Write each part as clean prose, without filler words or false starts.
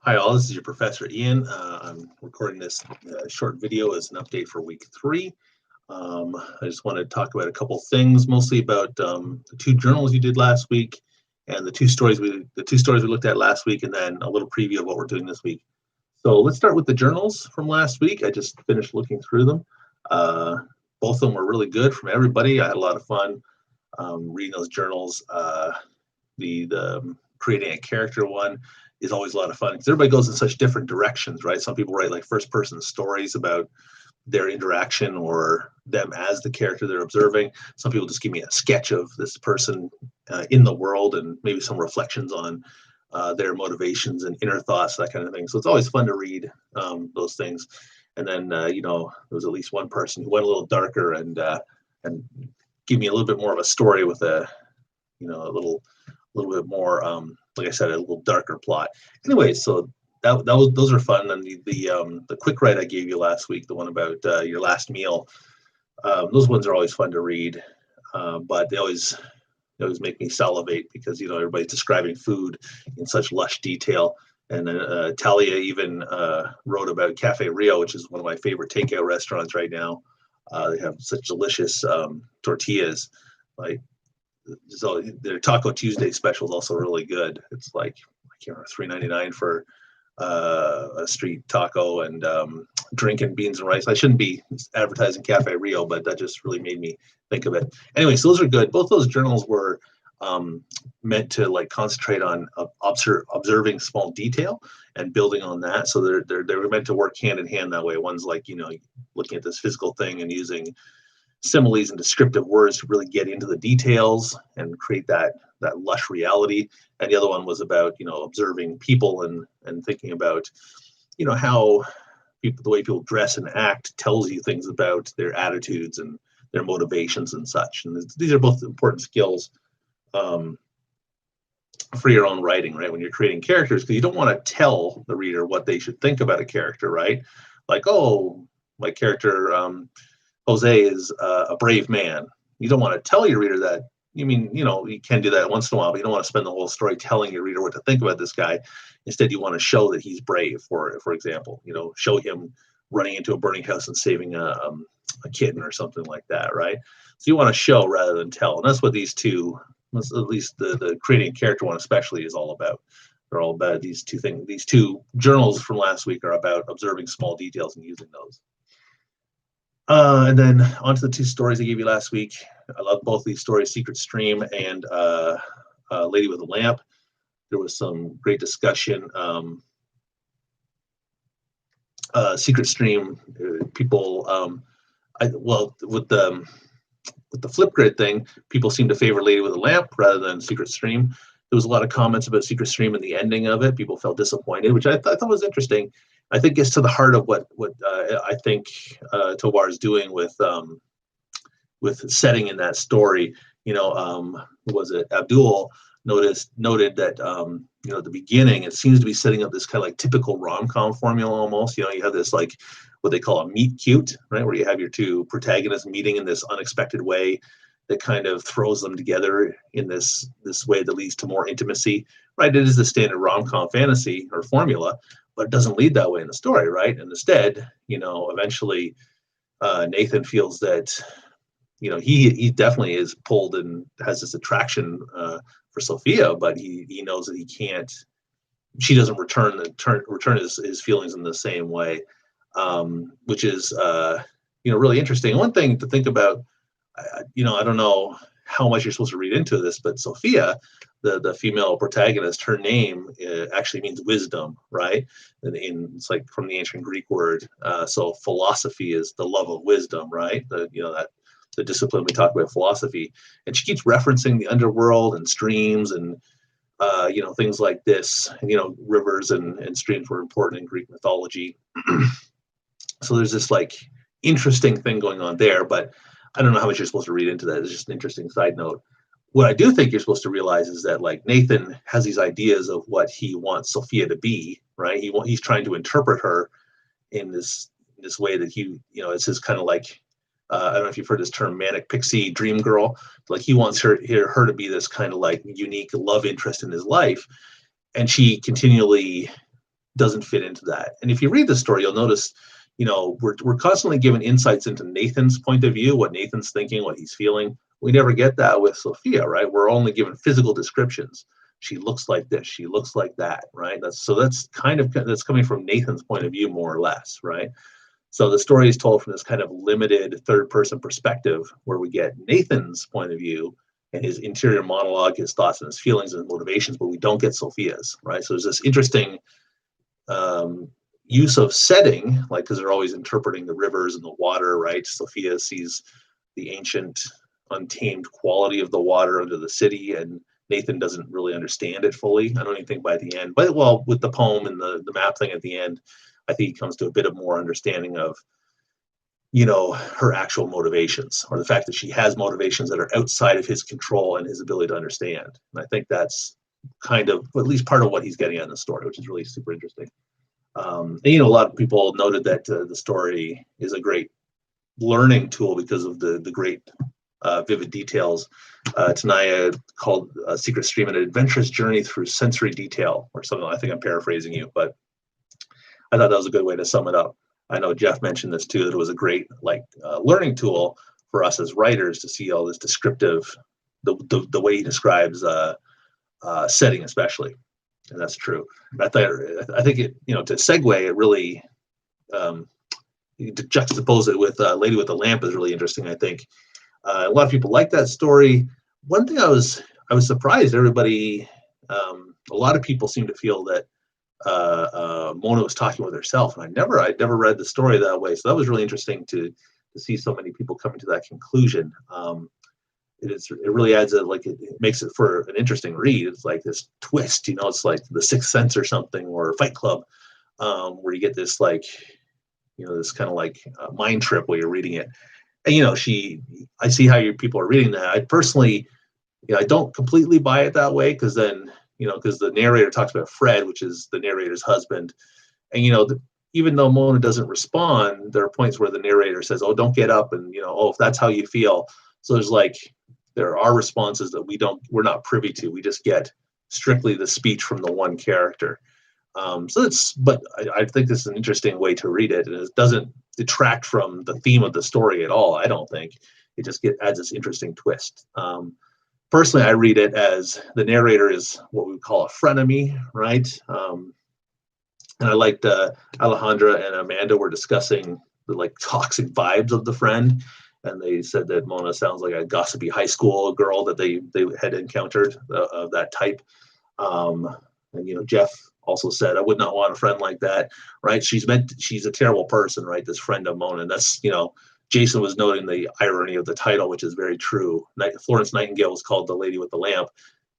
Hi all, this is your Professor Ian. I'm recording this short video as an update for week 3. I just want to talk about a couple things, mostly about the 2 journals you did last week and the two stories we looked at last week, and then a little preview of what we're doing this week. So let's start with the journals from last week. I just finished looking through them. Both of them were really good from everybody. I had a lot of fun reading those journals. The creating a character one is always a lot of fun because everybody goes in such different directions, right? Some people write like first-person stories about their interaction or them as the character they're observing. Some people just give me a sketch of this person in the world and maybe some reflections on their motivations and inner thoughts, that kind of thing. So it's always fun to read those things. And then, there was at least one person who went a little darker and give me a little bit more of a story with a little bit more, like I said, a little darker plot. Anyway, so those are fun. And the quick write I gave you last week, the one about your last meal, those ones are always fun to read, but they always make me salivate because everybody's describing food in such lush detail. And then Talia even wrote about Cafe Rio, which is one of my favorite takeout restaurants right now. They have such delicious tortillas, like. So their Taco Tuesday special is also really good. It's like, I can't remember, $3.99 for a street taco and drinking beans and rice. I shouldn't be advertising Cafe Rio, but that just really made me think of it. Anyway, so those are good. Both those journals were meant to like concentrate on observing small detail and building on that. So they're meant to work hand in hand that way. One's like looking at this physical thing and using similes and descriptive words to really get into the details and create that lush reality. And the other one was about observing people and thinking about how the way people dress and act tells you things about their attitudes and their motivations and such. And these are both important skills for your own writing, right? When you're creating characters, because you don't want to tell the reader what they should think about a character, right? Like, oh, my character Jose is a brave man. You don't want to tell your reader that. You can do that once in a while, but you don't want to spend the whole story telling your reader what to think about this guy. Instead, you want to show that he's brave. For example, show him running into a burning house and saving a kitten or something like that, right? So you want to show rather than tell, and that's what these two, at least the creating a character one especially, is all about. They're all about these two things. These 2 journals from last week are about observing small details and using those. And then on to the 2 stories I gave you last week. I love both these stories, Secret Stream and Lady with a Lamp. There was some great discussion. Secret Stream, people, with the Flipgrid thing, people seem to favor Lady with a Lamp rather than Secret Stream. There was a lot of comments about Secret Stream and the ending of it. People felt disappointed, which I thought was interesting. I think gets to the heart of what I think Tovar is doing with setting in that story. Was it Abdul noted that at the beginning it seems to be setting up this kind of like typical rom-com formula almost. You have this like what they call a meet cute, right, where you have your 2 protagonists meeting in this unexpected way that kind of throws them together in this way that leads to more intimacy, right? It is the standard rom-com fantasy or formula, but it doesn't lead that way in the story, right? And instead, eventually Nathan feels that, he definitely is pulled and has this attraction for Sophia, but he knows that she doesn't return his feelings in the same way, which is, really interesting. One thing to think about, I don't know how much you're supposed to read into this, but Sophia, the female protagonist, her name actually means wisdom, right? And it's like from the ancient Greek word. So philosophy is the love of wisdom, right? The discipline we talk about, philosophy. And she keeps referencing the underworld and streams and things like this. And, rivers and streams were important in Greek mythology. So there's this like interesting thing going on there, but I don't know how much you're supposed to read into that. It's just an interesting side note. What I do think you're supposed to realize is that like Nathan has these ideas of what he wants Sophia to be, right? He's trying to interpret her in this way that it's his kind of like, I don't know if you've heard this term, manic pixie dream girl. Like he wants her to be this kind of like unique love interest in his life. And she continually doesn't fit into that. And if you read the story, you'll notice, we're constantly given insights into Nathan's point of view, what Nathan's thinking, what he's feeling. We never get that with Sophia, right? We're only given physical descriptions. She looks like this, she looks like that, right? That's coming from Nathan's point of view, more or less, right? So the story is told from this kind of limited third person perspective where we get Nathan's point of view and his interior monologue, his thoughts and his feelings and motivations, but we don't get Sophia's, right? So there's this interesting use of setting, like, because they're always interpreting the rivers and the water, right? Sophia sees the ancient, untamed quality of the water under the city, and Nathan doesn't really understand it fully. I don't even think by the end, but well, with the poem and the map thing at the end, I think he comes to a bit of more understanding of, her actual motivations, or the fact that she has motivations that are outside of his control and his ability to understand. And I think that's kind of, at least part of what he's getting at in the story, which is really super interesting. And, a lot of people noted that the story is a great learning tool because of the great vivid details. Tanaya called Secret Stream an adventurous journey through sensory detail, or something. I think I'm paraphrasing you, but I thought that was a good way to sum it up. I know Jeff mentioned this too, that it was a great learning tool for us as writers to see all this descriptive, the way he describes setting, especially, and that's true. I think it, to segue, it really to juxtapose it with Lady with the Lamp is really interesting. I think a lot of people like that story. One thing I was surprised, everybody, a lot of people seem to feel that Mona was talking with herself, and I'd never read the story that way. So that was really interesting to see so many people coming to that conclusion. It really adds it makes it for an interesting read. It's like this twist, it's like The Sixth Sense or something, or Fight Club, where you get this this kind of mind trip while you're reading it. And I see how people are reading that. I personally, I don't completely buy it that way, because then, because the narrator talks about Fred, which is the narrator's husband, and even though Mona doesn't respond, there are points where the narrator says, "Oh, don't get up," and if that's how you feel. So there are responses that we're not privy to. We just get strictly the speech from the one character. But I think this is an interesting way to read it, and it doesn't detract from the theme of the story at all. I don't think it just adds this interesting twist. Personally, I read it as the narrator is what we call a frenemy, right? And I liked Alejandra and Amanda were discussing the toxic vibes of the friend, and they said that Mona sounds like a gossipy high school girl that they had encountered of that type. And Jeff also said, I would not want a friend like that, right? She's a terrible person, right? This friend of Mona. And that's, Jason was noting the irony of the title, which is very true. Florence Nightingale was called the Lady with the Lamp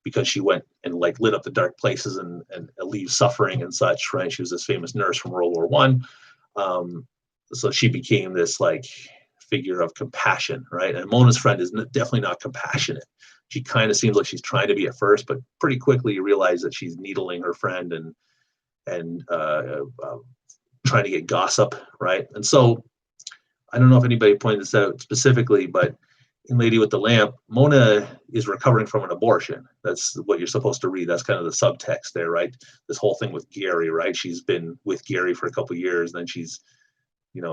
because she went and lit up the dark places and alleviated suffering and such, right? She was this famous nurse from World War I. So she became this figure of compassion, right? And Mona's friend is definitely not compassionate. She kind of seems like she's trying to be at first, but pretty quickly you realize that she's needling her friend and trying to get gossip, right? And so I don't know if anybody pointed this out specifically, but in Lady with the Lamp, Mona is recovering from an abortion. That's what you're supposed to read. That's kind of the subtext there, right? This whole thing with Gary, right? She's been with Gary for a couple of years, and then she's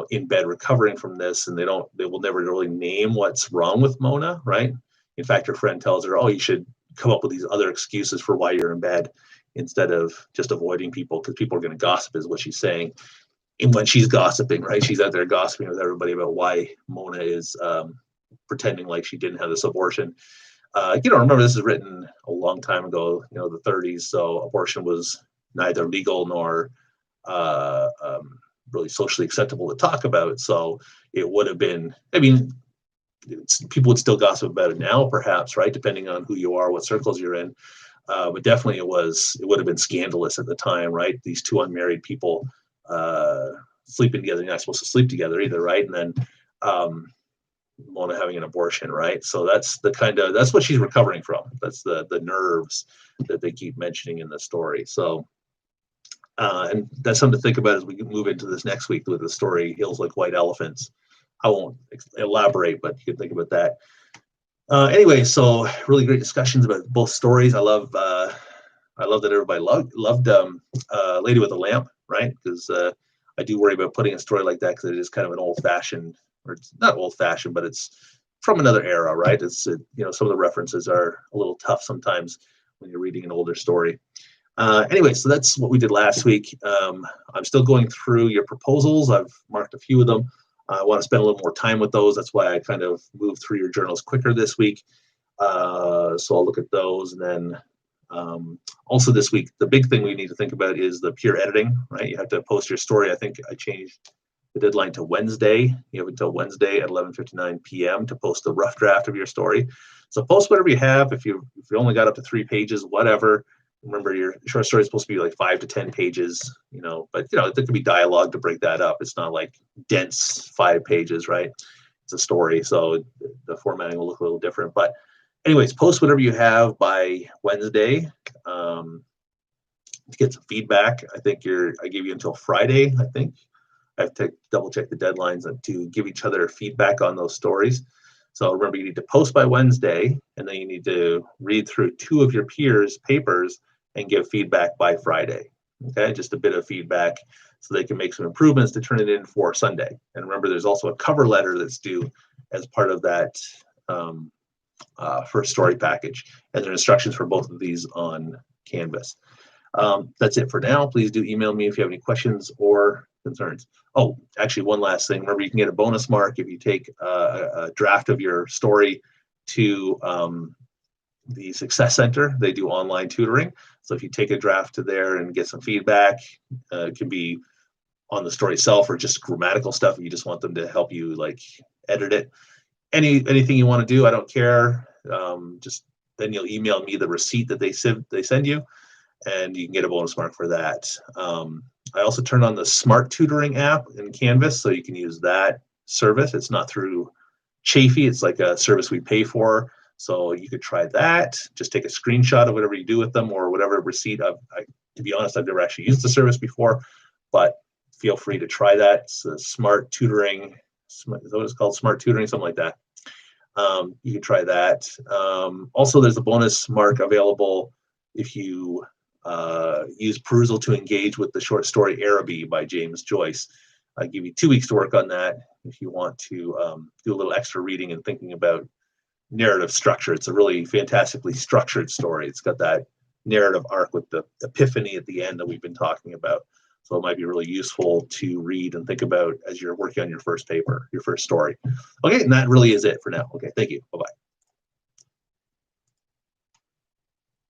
in bed recovering from this, and they will never really name what's wrong with Mona, right? In fact, her friend tells her, "Oh, you should come up with these other excuses for why you're in bed instead of just avoiding people, because people are going to gossip," is what she's saying. And when she's gossiping, right, she's out there gossiping with everybody about why Mona is pretending like she didn't have this abortion. Remember, this is written a long time ago, the 30s, so abortion was neither legal nor really socially acceptable to talk about. So it would have been, people would still gossip about it now, perhaps, right? Depending on who you are, what circles you're in. But definitely it would have been scandalous at the time, right? These two unmarried people sleeping together, you're not supposed to sleep together either, right? And then Mona having an abortion, right? So that's what she's recovering from. That's the nerves that they keep mentioning in the story. So and that's something to think about as we move into this next week with the story Hills Like White Elephants. I won't elaborate, but you can think about that. Anyway, so really great discussions about both stories. I love I love that everybody loved Lady with a Lamp, right? Because I do worry about putting a story like that because it is kind of an old-fashioned, or it's not old-fashioned, but it's from another era, right? Some of the references are a little tough sometimes when you're reading an older story. Anyway, so that's what we did last week. I'm still going through your proposals. I've marked a few of them. I want to spend a little more time with those. That's why I kind of moved through your journals quicker this week. So I'll look at those. And then also this week, the big thing we need to think about is the peer editing, right? You have to post your story. I think I changed the deadline to Wednesday. You have until Wednesday at 11:59 p.m. to post the rough draft of your story. So post whatever you have. If you only got up to 3 pages, whatever. Remember, your short story is supposed to be like 5 to 10 pages, but there could be dialogue to break that up. It's not like dense 5 pages, right? It's a story, so the formatting will look a little different. But anyways, post whatever you have by Wednesday to get some feedback. I gave you until Friday, I think. I have to double check the deadlines to give each other feedback on those stories. So remember, you need to post by Wednesday, and then you need to read through 2 of your peers' papers and give feedback by Friday. Okay, just a bit of feedback so they can make some improvements to turn it in for Sunday. And remember, there's also a cover letter that's due as part of that first story package. And there are instructions for both of these on Canvas. That's it for now. Please do email me if you have any questions or concerns. Oh, actually, one last thing. Remember, you can get a bonus mark if you take a draft of your story to the Success Center. They do online tutoring. So if you take a draft to there and get some feedback, it can be on the story itself or just grammatical stuff. If you just want them to help you like edit it. Anything you want to do, I don't care. Just then you'll email me the receipt that they send you, and you can get a bonus mark for that. I also turned on the Smart Tutoring app in Canvas, so you can use that service. It's not through Chafee. It's like a service we pay for. So you could try that. Just take a screenshot of whatever you do with them or whatever receipt. To be honest, I've never actually used the service before, but feel free to try that. It's a Smart Tutoring. Is that what it's called? Smart Tutoring, something like that. You can try that. Also, there's a bonus mark available if you use Perusal to engage with the short story Araby by James Joyce. I give you 2 weeks to work on that if you want to do a little extra reading and thinking about narrative structure. It's a really fantastically structured story. It's got that narrative arc with the epiphany at the end that we've been talking about. So it might be really useful to read and think about as you're working on your first paper, your first story. Okay, and that really is it for now. Okay, thank you. Bye-bye.